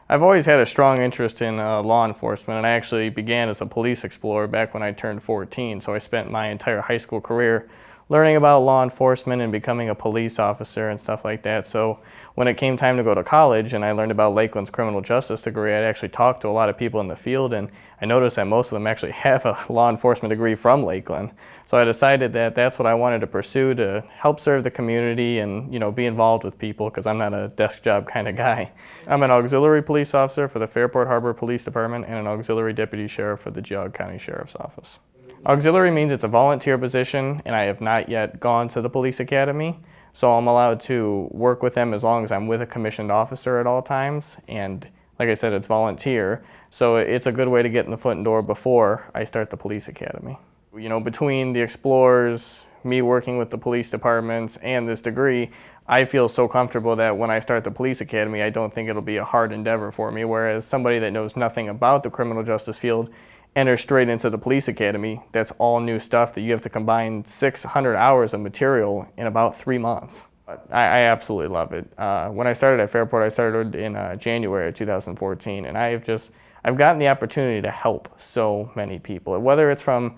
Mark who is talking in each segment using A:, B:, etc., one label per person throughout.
A: I've always had a strong interest in law enforcement, and I actually began as a police explorer back when I turned 14. So I spent my entire high school career learning about law enforcement and becoming a police officer and stuff like that. So when it came time to go to college and I learned about Lakeland's criminal justice degree, I actually talked to a lot of people in the field, and I noticed that most of them actually have a law enforcement degree from Lakeland. So I decided that that's what I wanted to pursue, to help serve the community and be involved with people, because I'm not a desk job kind of guy. I'm an auxiliary police officer for the Fairport Harbor Police Department and an auxiliary deputy sheriff for the Geauga County Sheriff's Office. Auxiliary means it's a volunteer position, and I have not yet gone to the police academy, so I'm allowed to work with them as long as I'm with a commissioned officer at all times. And like I said, it's volunteer, so it's a good way to get in the foot in the door before I start the police academy. Between the explorers, me working with the police departments, and this degree, I feel so comfortable that when I start the police academy, I don't think it'll be a hard endeavor for me, whereas somebody that knows nothing about the criminal justice field enters straight into the police academy. That's all new stuff that you have to combine 600 hours of material in about 3 months. I absolutely love it. When I started at Fairport, I started in January of 2014, and I've gotten the opportunity to help so many people, whether it's from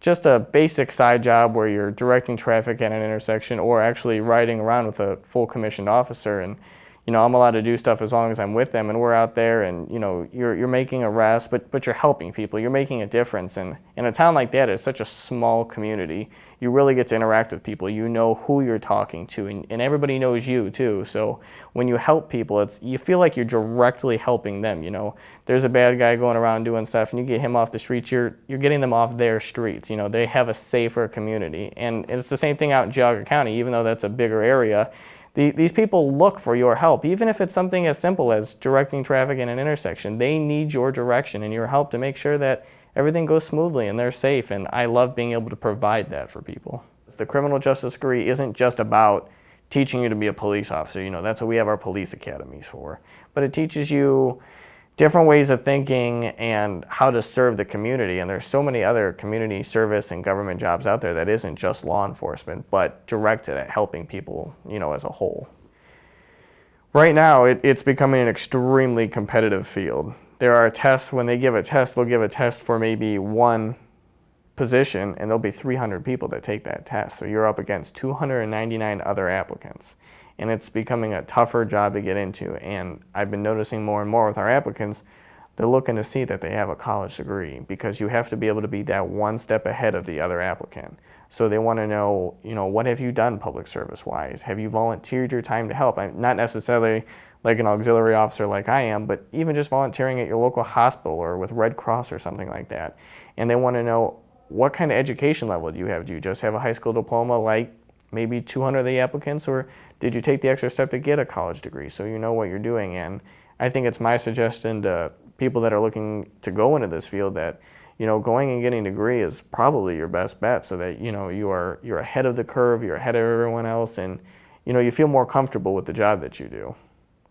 A: just a basic side job where you're directing traffic at an intersection, or actually riding around with a full commissioned officer. And I'm allowed to do stuff as long as I'm with them, and we're out there, and you're making arrests, but you're helping people, you're making a difference. And in a town like that, it's such a small community, you really get to interact with people. You know who you're talking to, and everybody knows you too. So when you help people, you feel like you're directly helping them. There's a bad guy going around doing stuff, and you get him off the streets, you're getting them off their streets. They have a safer community. And it's the same thing out in Geauga County, even though that's a bigger area. These people look for your help, even if it's something as simple as directing traffic in an intersection. They need your direction and your help to make sure that everything goes smoothly and they're safe, and I love being able to provide that for people. The criminal justice degree isn't just about teaching you to be a police officer. That's what we have our police academies for. But it teaches you different ways of thinking and how to serve the community. And there's so many other community service and government jobs out there that isn't just law enforcement, but directed at helping people, as a whole. Right now, it's becoming an extremely competitive field. There are tests. When they give a test, they'll give a test for maybe one position, and there'll be 300 people that take that test. So you're up against 299 other applicants. And it's becoming a tougher job to get into. And I've been noticing more and more with our applicants, they're looking to see that they have a college degree, because you have to be able to be that one step ahead of the other applicant. So they want to know, what have you done public service-wise? Have you volunteered your time to help? Not necessarily like an auxiliary officer like I am, but even just volunteering at your local hospital or with Red Cross or something like that. And they want to know, what kind of education level do you have? Do you just have a high school diploma like maybe 200 of the applicants, or did you take the extra step to get a college degree so you know what you're doing? And I think it's my suggestion to people that are looking to go into this field that, going and getting a degree is probably your best bet, so that, you're ahead of the curve, you're ahead of everyone else, and, you feel more comfortable with the job that you do.